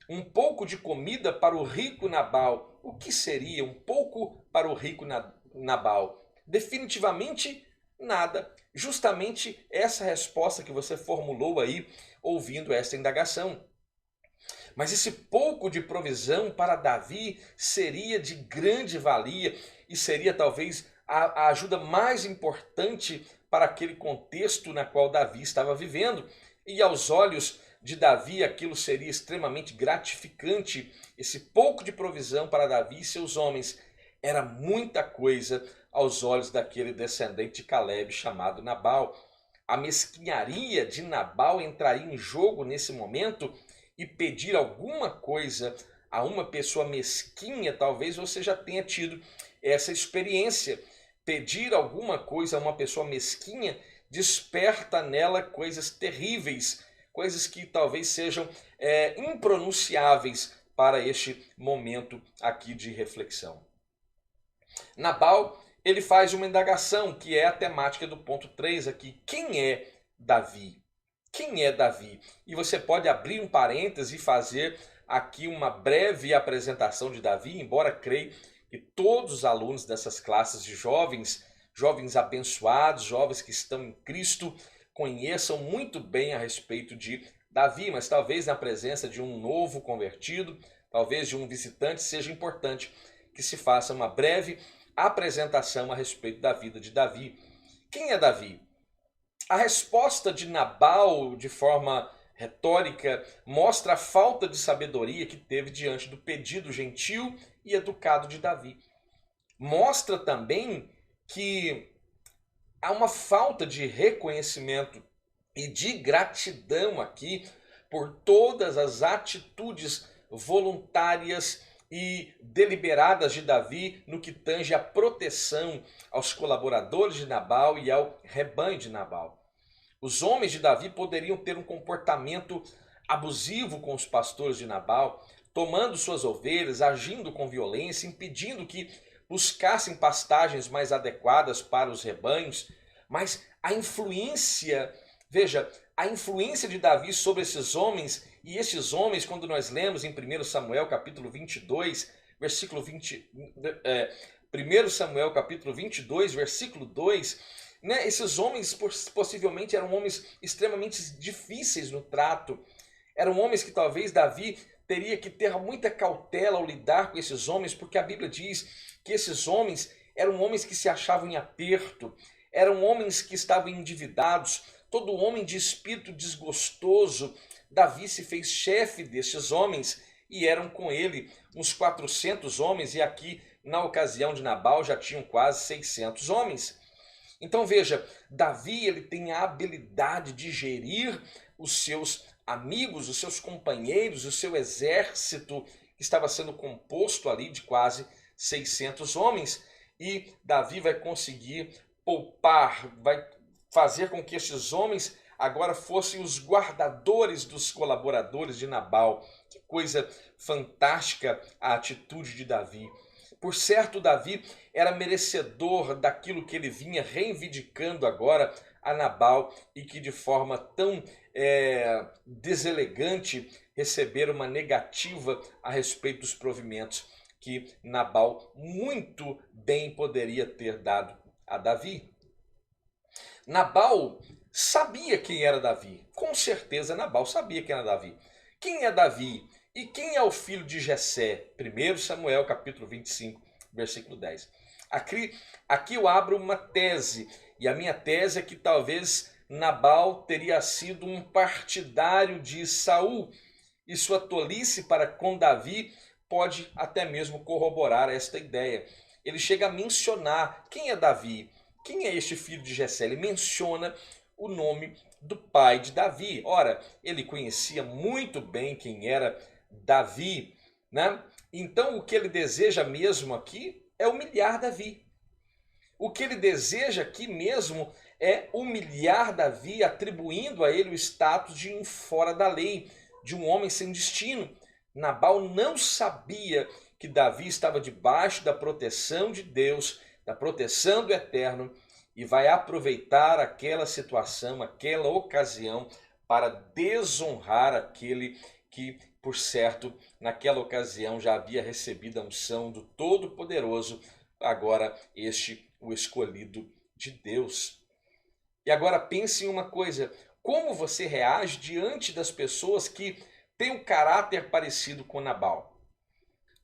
Um pouco de comida para o rico Nabal. O que seria um pouco para o rico Nabal? Definitivamente nada. Justamente essa resposta que você formulou aí, ouvindo esta indagação. Mas esse pouco de provisão para Davi seria de grande valia e seria talvez a ajuda mais importante para aquele contexto na qual Davi estava vivendo. E aos olhos de Davi aquilo seria extremamente gratificante. Esse pouco de provisão para Davi e seus homens era muita coisa aos olhos daquele descendente de Caleb chamado Nabal. A mesquinharia de Nabal entraria em jogo nesse momento, e pedir alguma coisa a uma pessoa mesquinha, talvez você já tenha tido essa experiência. Pedir alguma coisa a uma pessoa mesquinha desperta nela coisas terríveis, coisas que talvez sejam impronunciáveis para este momento aqui de reflexão. Nabal, ele faz uma indagação, que é a temática do ponto 3 aqui. Quem é Davi? Quem é Davi? E você pode abrir um parêntese e fazer aqui uma breve apresentação de Davi, embora creio que todos os alunos dessas classes de jovens, jovens abençoados, jovens que estão em Cristo, conheçam muito bem a respeito de Davi, mas talvez na presença de um novo convertido, talvez de um visitante, seja importante que se faça uma breve apresentação a respeito da vida de Davi. Quem é Davi? A resposta de Nabal, de forma retórica, mostra a falta de sabedoria que teve diante do pedido gentil e educado de Davi. Mostra também que há uma falta de reconhecimento e de gratidão aqui por todas as atitudes voluntárias e deliberadas de Davi no que tange à proteção aos colaboradores de Nabal e ao rebanho de Nabal. Os homens de Davi poderiam ter um comportamento abusivo com os pastores de Nabal, tomando suas ovelhas, agindo com violência, impedindo que buscassem pastagens mais adequadas para os rebanhos. Mas a influência, veja, a influência de Davi sobre esses homens, e esses homens, quando nós lemos em 1 Samuel capítulo 22, versículo 1 Samuel capítulo 22, versículo 2, né, esses homens possivelmente eram homens extremamente difíceis no trato, Eram homens que talvez Davi teria que ter muita cautela ao lidar com esses homens, porque a Bíblia diz que esses homens eram homens que se achavam em aperto, eram homens que estavam endividados, todo homem de espírito desgostoso. Davi se fez chefe destes homens e eram com ele uns 400 homens, e aqui na ocasião de Nabal já tinham quase 600 homens. Então veja, Davi ele tem a habilidade de gerir os seus amigos, os seus companheiros, o seu exército que estava sendo composto ali de quase 600 homens, e Davi vai conseguir poupar, vai fazer com que esses homens agora fossem os guardadores dos colaboradores de Nabal. Que coisa fantástica a atitude de Davi. Por certo, Davi era merecedor daquilo que ele vinha reivindicando agora a Nabal, e que de forma tão deselegante receberam uma negativa a respeito dos provimentos que Nabal muito bem poderia ter dado a Davi. Nabal sabia quem era Davi. Com certeza Nabal sabia quem era Davi. Quem é Davi? E quem é o filho de Jessé? 1 Samuel capítulo 25, versículo 10. Aqui eu abro uma tese, e a minha tese é que talvez Nabal teria sido um partidário de Saul, e sua tolice para com Davi pode até mesmo corroborar esta ideia. Ele chega a mencionar quem é Davi, quem é este filho de Jessé. Ele menciona o nome do pai de Davi. Ora, ele conhecia muito bem quem era Davi, né? Então o que ele deseja mesmo aqui é humilhar Davi. O que ele deseja aqui mesmo é humilhar Davi, atribuindo a ele o status de um fora da lei, de um homem sem destino. Nabal não sabia que Davi estava debaixo da proteção de Deus, da proteção do Eterno, e vai aproveitar aquela situação, aquela ocasião, para desonrar aquele que, por certo, naquela ocasião já havia recebido a unção do Todo-Poderoso, agora o escolhido de Deus. E agora pense em uma coisa: como você reage diante das pessoas que têm um caráter parecido com Nabal?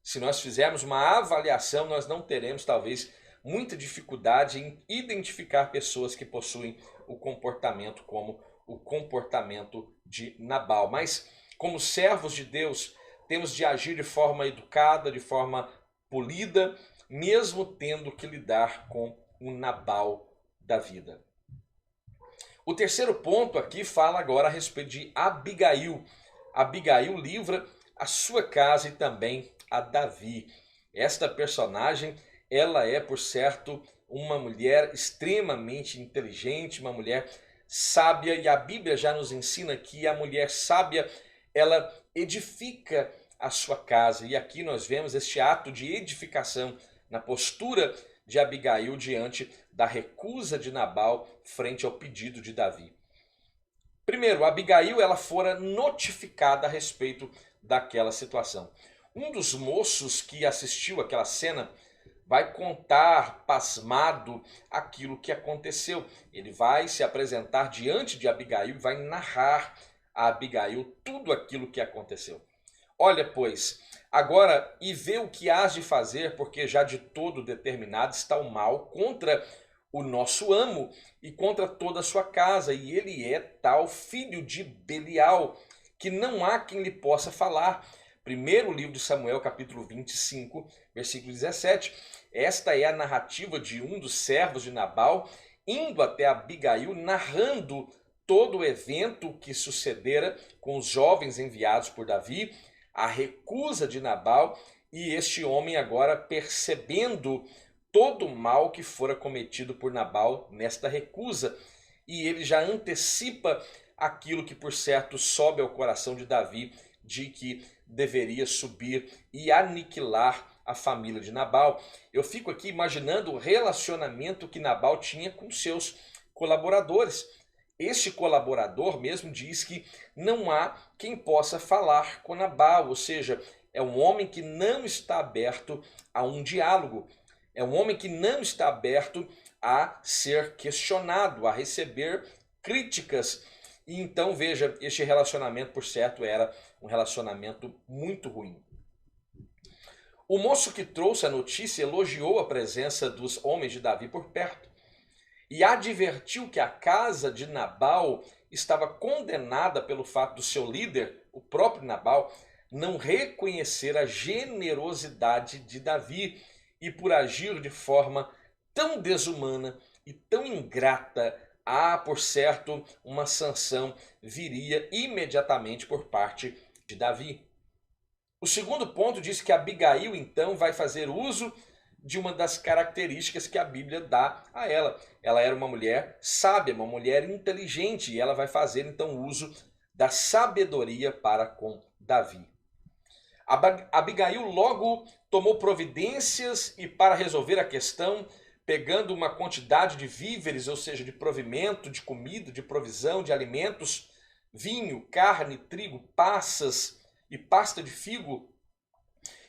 Se nós fizermos uma avaliação, nós não teremos talvez muita dificuldade em identificar pessoas que possuem o comportamento como o comportamento de Nabal. Mas como servos de Deus, temos de agir de forma educada, de forma polida, mesmo tendo que lidar com o Nabal da vida. O terceiro ponto aqui fala agora a respeito de Abigail. Abigail livra a sua casa e também a Davi. Esta personagem, ela é, por certo, uma mulher extremamente inteligente, uma mulher sábia, e a Bíblia já nos ensina que a mulher sábia, ela edifica a sua casa. E aqui nós vemos este ato de edificação na postura de Abigail diante da recusa de Nabal frente ao pedido de Davi. Primeiro, Abigail ela fora notificada a respeito daquela situação. Um dos moços que assistiu àquela cena vai contar, pasmado, aquilo que aconteceu. Ele vai se apresentar diante de Abigail e vai narrar a Abigail tudo aquilo que aconteceu. Olha, pois, agora e vê o que hás de fazer, porque já de todo determinado está o mal contra o nosso amo e contra toda a sua casa, e ele é tal filho de Belial, que não há quem lhe possa falar. Primeiro livro de Samuel, capítulo 25, versículo 17. Esta é a narrativa de um dos servos de Nabal, indo até Abigail, narrando todo o evento que sucedera com os jovens enviados por Davi, a recusa de Nabal, e este homem agora percebendo todo o mal que fora cometido por Nabal nesta recusa, e ele já antecipa aquilo que por certo sobe ao coração de Davi, de que deveria subir e aniquilar a família de Nabal. Eu fico aqui imaginando o relacionamento que Nabal tinha com seus colaboradores. Este colaborador mesmo diz que não há quem possa falar com Nabal, ou seja, é um homem que não está aberto a um diálogo, é um homem que não está aberto a ser questionado, a receber críticas. E então, veja, este relacionamento, por certo, era um relacionamento muito ruim. O moço que trouxe a notícia elogiou a presença dos homens de Davi por perto e advertiu que a casa de Nabal estava condenada pelo fato do seu líder, o próprio Nabal, não reconhecer a generosidade de Davi e por agir de forma tão desumana e tão ingrata. Por certo, uma sanção viria imediatamente por parte de Davi. O segundo ponto diz que Abigail então vai fazer uso de uma das características que a Bíblia dá a ela. Ela era uma mulher sábia, uma mulher inteligente, e ela vai fazer então uso da sabedoria para com Davi. Abigail logo tomou providências e para resolver a questão, pegando uma quantidade de víveres, ou seja, de provimento, de comida, de provisão, de alimentos, vinho, carne, trigo, passas e pasta de figo,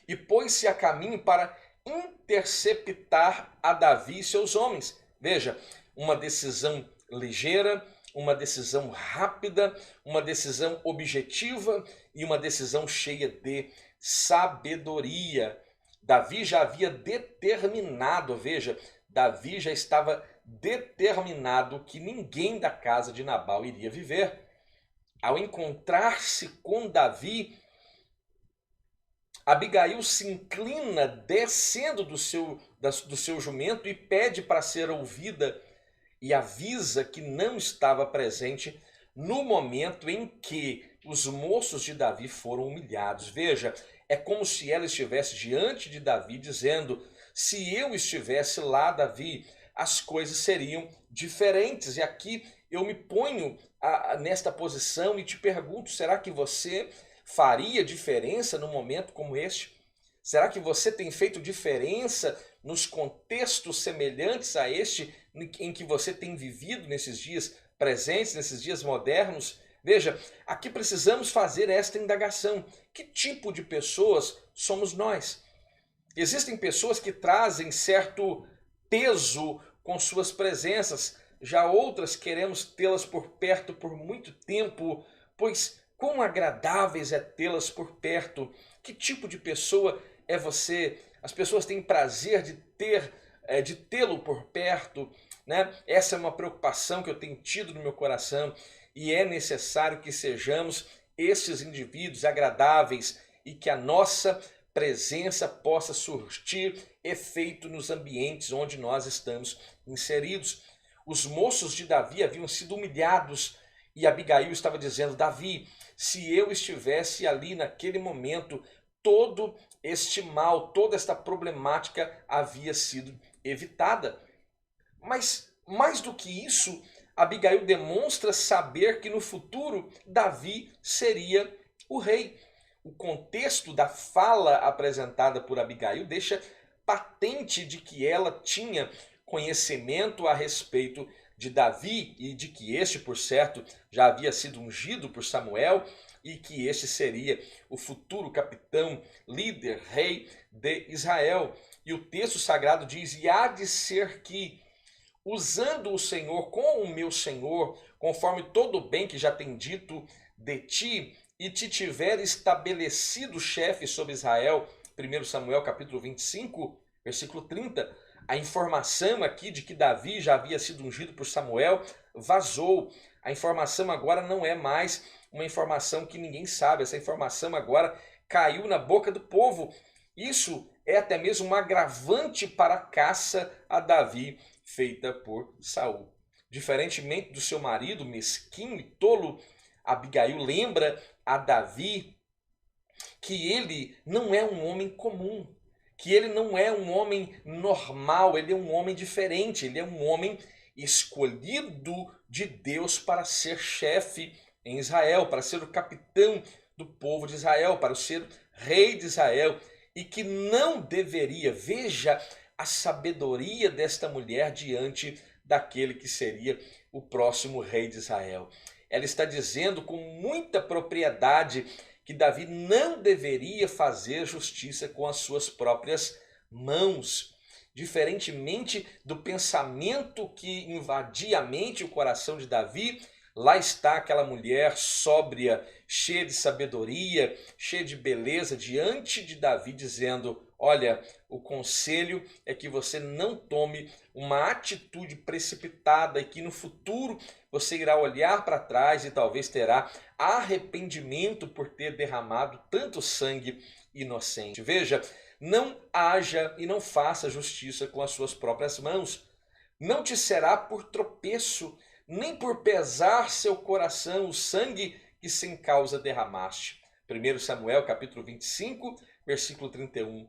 e pôs-se a caminho para interceptar a Davi e seus homens. Veja, uma decisão ligeira, uma decisão rápida, uma decisão objetiva e uma decisão cheia de sabedoria. Davi já havia determinado, veja, Davi já estava determinado que ninguém da casa de Nabal iria viver. Ao encontrar-se com Davi, Abigail se inclina descendo do seu jumento e pede para ser ouvida e avisa que não estava presente no momento em que os moços de Davi foram humilhados. Veja, é como se ela estivesse diante de Davi dizendo: se eu estivesse lá, Davi, as coisas seriam diferentes. E aqui eu me ponho nesta posição e te pergunto, será que você faria diferença num momento como este? Será que você tem feito diferença nos contextos semelhantes a este em que você tem vivido nesses dias presentes, nesses dias modernos? Veja, aqui precisamos fazer esta indagação. Que tipo de pessoas somos nós? Existem pessoas que trazem certo peso com suas presenças, já outras queremos tê-las por perto por muito tempo, pois quão agradáveis é tê-las por perto. Que tipo de pessoa é você? As pessoas têm prazer de tê-lo por perto, né? Essa é uma preocupação que eu tenho tido no meu coração e é necessário que sejamos estes indivíduos agradáveis e que a nossa presença possa surtir efeito nos ambientes onde nós estamos inseridos. Os moços de Davi haviam sido humilhados e Abigail estava dizendo: Davi, se eu estivesse ali naquele momento, todo este mal, toda esta problemática havia sido evitada. Mas mais do que isso, Abigail demonstra saber que no futuro Davi seria o rei. O contexto da fala apresentada por Abigail deixa patente de que ela tinha conhecimento a respeito de Davi e de que este, por certo, já havia sido ungido por Samuel e que este seria o futuro capitão, líder, rei de Israel. E o texto sagrado diz: e há de ser que, usando o Senhor com o meu Senhor, conforme todo o bem que já tem dito de ti, e te tiver estabelecido chefe sobre Israel, 1 Samuel capítulo 25, versículo 30, a informação aqui de que Davi já havia sido ungido por Samuel vazou. A informação agora não é mais uma informação que ninguém sabe, essa informação agora caiu na boca do povo. Isso é até mesmo um agravante para a caça a Davi feita por Saul. Diferentemente do seu marido mesquinho e tolo, Abigail lembra a Davi que ele não é um homem comum, que ele não é um homem normal, ele é um homem diferente, ele é um homem escolhido de Deus para ser chefe em Israel, para ser o capitão do povo de Israel, para ser rei de Israel, e que não deveria, veja a sabedoria desta mulher diante daquele que seria o próximo rei de Israel. Ela está dizendo com muita propriedade que Davi não deveria fazer justiça com as suas próprias mãos. Diferentemente do pensamento que invadia a mente e o coração de Davi, Lá está aquela mulher sóbria, cheia de sabedoria, cheia de beleza, diante de Davi, dizendo: olha, o conselho é que você não tome uma atitude precipitada e que no futuro você irá olhar para trás e talvez terá arrependimento por ter derramado tanto sangue inocente. Veja, não haja e não faça justiça com as suas próprias mãos. Não te será por tropeço, nem por pesar seu coração o sangue que sem causa derramaste. 1 Samuel capítulo 25, versículo 31.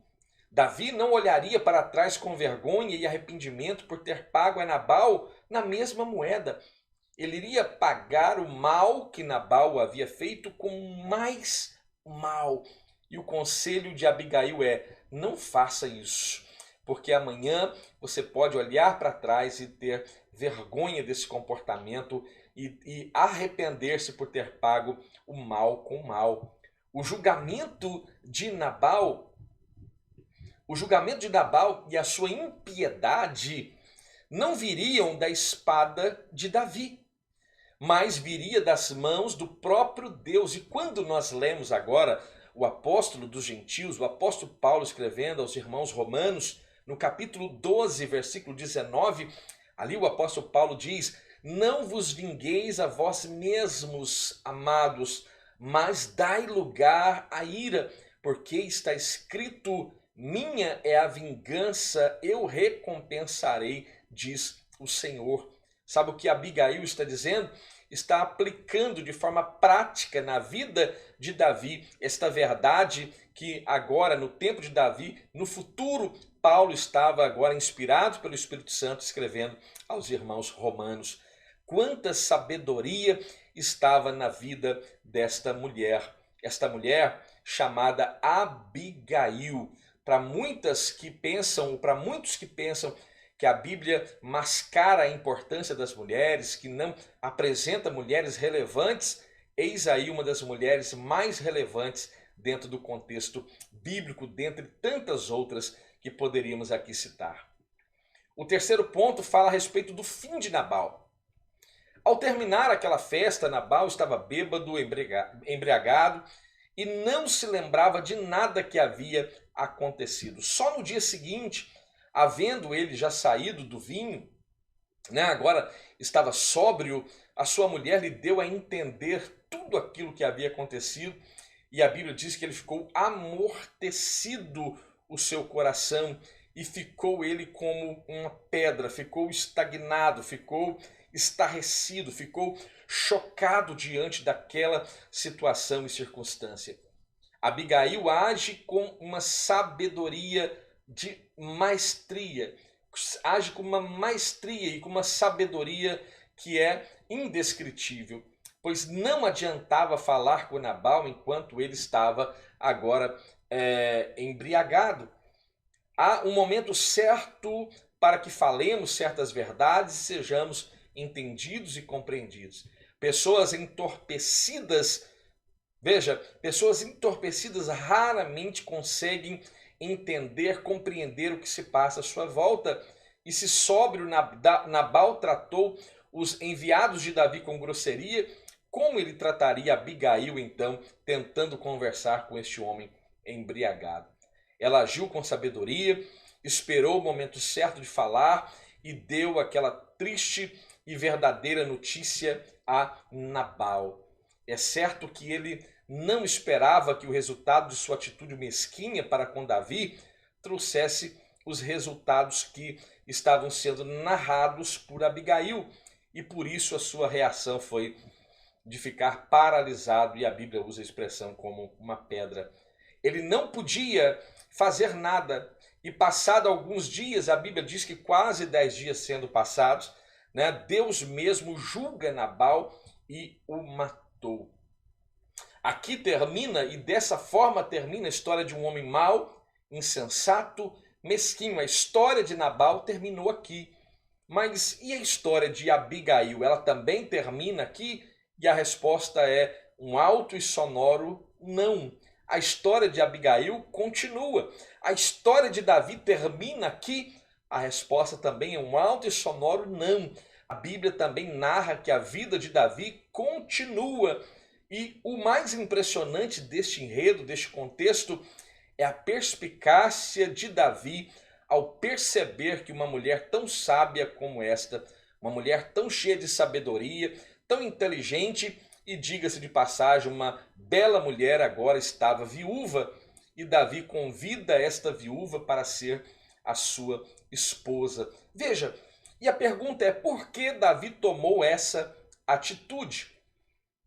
Davi não olharia para trás com vergonha e arrependimento por ter pago a Nabal na mesma moeda. Ele iria pagar o mal que Nabal havia feito com mais mal. E o conselho de Abigail é: não faça isso, porque amanhã você pode olhar para trás e ter vergonha desse comportamento e arrepender-se por ter pago o mal com o mal. O julgamento de Nabal e a sua impiedade não viriam da espada de Davi, mas viria das mãos do próprio Deus. E quando nós lemos agora o apóstolo dos gentios, o apóstolo Paulo escrevendo aos irmãos romanos, no capítulo 12, versículo 19, ali o apóstolo Paulo diz: não vos vingueis a vós mesmos, amados, mas dai lugar à ira, porque está escrito: minha é a vingança, eu recompensarei, diz o Senhor. Sabe o que Abigail está dizendo? Está aplicando de forma prática na vida de Davi esta verdade que agora, no tempo de Davi, no futuro, Paulo estava agora inspirado pelo Espírito Santo escrevendo aos irmãos romanos. Quanta sabedoria estava na vida desta mulher, esta mulher chamada Abigail. Para muitos que pensam que a Bíblia mascara a importância das mulheres, que não apresenta mulheres relevantes, eis aí uma das mulheres mais relevantes dentro do contexto bíblico, dentre tantas outras que poderíamos aqui citar. O terceiro ponto fala a respeito do fim de Nabal. Ao terminar aquela festa, Nabal estava bêbado, embriagado, e não se lembrava de nada que havia acontecido. Só no dia seguinte, havendo ele já saído do vinho, agora estava sóbrio, a sua mulher lhe deu a entender tudo aquilo que havia acontecido, e a Bíblia diz que ele ficou amortecido o seu coração, e ficou ele como uma pedra, ficou estagnado, ficou estarrecido, ficou chocado diante daquela situação e circunstância. Abigail age com uma sabedoria de maestria, age com uma maestria e com uma sabedoria que é indescritível, pois não adiantava falar com Nabal enquanto ele estava agora embriagado. Há um momento certo para que falemos certas verdades e sejamos entendidos e compreendidos. Pessoas entorpecidas raramente conseguem entender, compreender o que se passa à sua volta. E se sóbrio Nabal tratou os enviados de Davi com grosseria, como ele trataria Abigail então, tentando conversar com este homem embriagado? Ela agiu com sabedoria, esperou o momento certo de falar e deu aquela triste e verdadeira notícia a Nabal. É certo que ele não esperava que o resultado de sua atitude mesquinha para com Davi trouxesse os resultados que estavam sendo narrados por Abigail, e por isso a sua reação foi de ficar paralisado, e a Bíblia usa a expressão como uma pedra. Ele não podia fazer nada, e passado alguns dias, a Bíblia diz que quase 10 dias sendo passados, Deus mesmo julga Nabal e o matou. Aqui termina, e dessa forma termina a história de um homem mau, insensato, mesquinho. A história de Nabal terminou aqui. Mas e a história de Abigail? Ela também termina aqui? E a resposta é um alto e sonoro não. A história de Abigail continua. A história de Davi termina aqui? A resposta também é um alto e sonoro não. a Bíblia também narra que a vida de Davi continua. E o mais impressionante deste enredo, deste contexto, é a perspicácia de Davi ao perceber que uma mulher tão sábia como esta, uma mulher tão cheia de sabedoria, tão inteligente e, diga-se de passagem, uma bela mulher agora estava viúva. E Davi convida esta viúva para ser a sua esposa. Veja, e a pergunta é: por que Davi tomou essa atitude?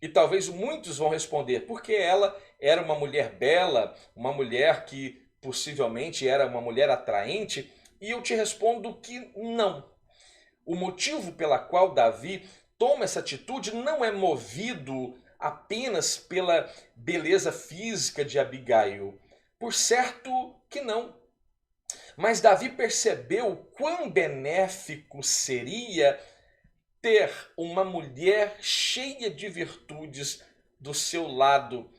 E talvez muitos vão responder: porque ela era uma mulher bela, uma mulher que possivelmente era uma mulher atraente. E eu te respondo que não. O motivo pela qual Davi toma essa atitude não é movido apenas pela beleza física de Abigail. Por certo que não. Mas Davi percebeu quão benéfico seria ter uma mulher cheia de virtudes do seu lado.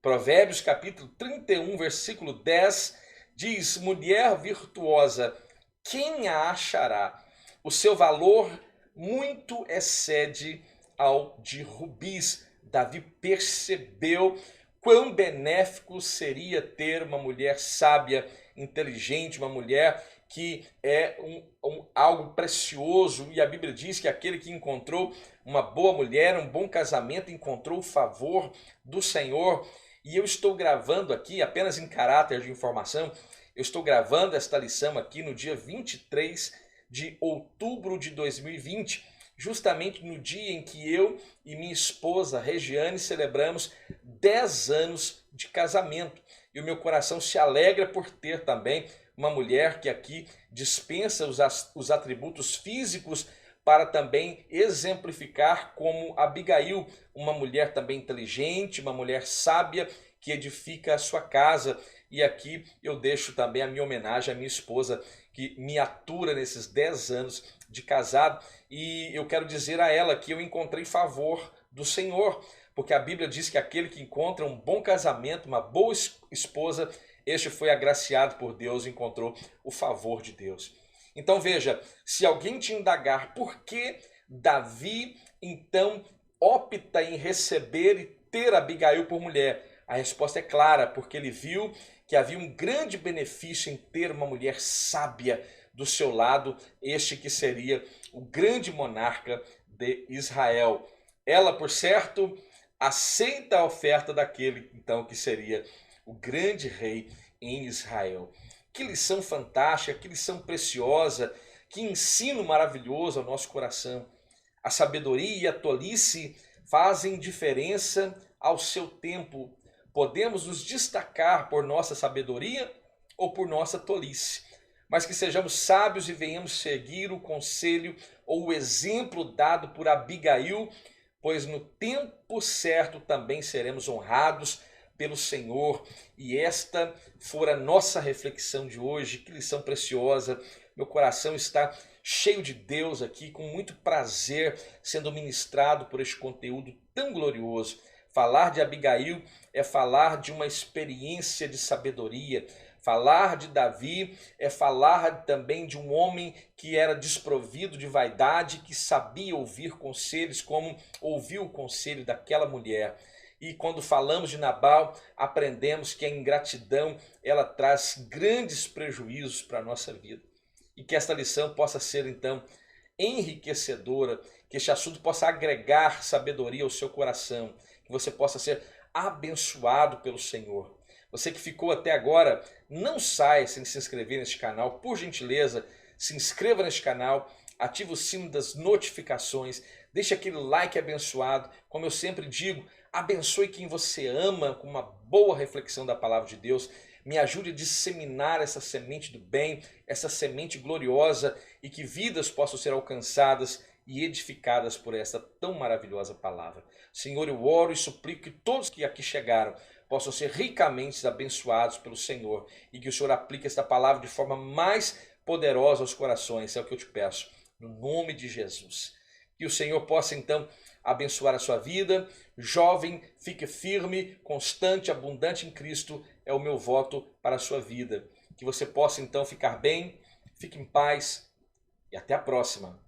Provérbios capítulo 31, versículo 10 diz: mulher virtuosa, quem a achará? O seu valor muito excede ao de rubis. Davi percebeu quão benéfico seria ter uma mulher sábia, inteligente, uma mulher que é algo precioso. E a Bíblia diz que aquele que encontrou uma boa mulher, um bom casamento, encontrou o favor do Senhor. E eu estou gravando aqui, apenas em caráter de informação, eu estou gravando esta lição aqui no dia 23 de outubro de 2020, justamente no dia em que eu e minha esposa Regiane celebramos 10 anos de casamento. E o meu coração se alegra por ter também uma mulher que aqui dispensa os atributos físicos para também exemplificar como Abigail, uma mulher também inteligente, uma mulher sábia que edifica a sua casa. E aqui eu deixo também a minha homenagem à minha esposa, que me atura nesses 10 anos de casado. E eu quero dizer a ela que eu encontrei favor do Senhor, porque a Bíblia diz que aquele que encontra um bom casamento, uma boa esposa, este foi agraciado por Deus e encontrou o favor de Deus. Então veja, se alguém te indagar por que Davi então opta em receber e ter Abigail por mulher, a resposta é clara: porque ele viu que havia um grande benefício em ter uma mulher sábia do seu lado, este que seria o grande monarca de Israel. Ela, por certo, aceita a oferta daquele então que seria o grande rei em Israel. Que lição fantástica, que lição preciosa, que ensino maravilhoso ao nosso coração. A sabedoria e a tolice fazem diferença ao seu tempo. Podemos nos destacar por nossa sabedoria ou por nossa tolice, mas que sejamos sábios e venhamos seguir o conselho ou o exemplo dado por Abigail, pois no tempo certo também seremos honrados pelo Senhor. E esta for a nossa reflexão de hoje. Que lição preciosa. Meu coração está cheio de Deus aqui, com muito prazer sendo ministrado por este conteúdo tão glorioso. Falar de Abigail é falar de uma experiência de sabedoria. Falar de Davi é falar também de um homem que era desprovido de vaidade, que sabia ouvir conselhos como ouviu o conselho daquela mulher. E quando falamos de Nabal, aprendemos que a ingratidão ela traz grandes prejuízos para a nossa vida. E que esta lição possa ser então enriquecedora, que este assunto possa agregar sabedoria ao seu coração, que você possa ser abençoado pelo Senhor. Você que ficou até agora, não saia sem se inscrever neste canal. Por gentileza, se inscreva neste canal, ative o sino das notificações, deixe aquele like abençoado. Como eu sempre digo, abençoe quem você ama com uma boa reflexão da palavra de Deus. Me ajude a disseminar essa semente do bem, essa semente gloriosa, e que vidas possam ser alcançadas e edificadas por essa tão maravilhosa palavra. Senhor, eu oro e suplico que todos que aqui chegaram possam ser ricamente abençoados pelo Senhor, e que o Senhor aplique esta palavra de forma mais poderosa aos corações. É o que eu te peço, no nome de Jesus. Que o Senhor possa então abençoar a sua vida. Jovem, fique firme, constante, abundante em Cristo, é o meu voto para a sua vida. Que você possa então ficar bem, fique em paz e até a próxima.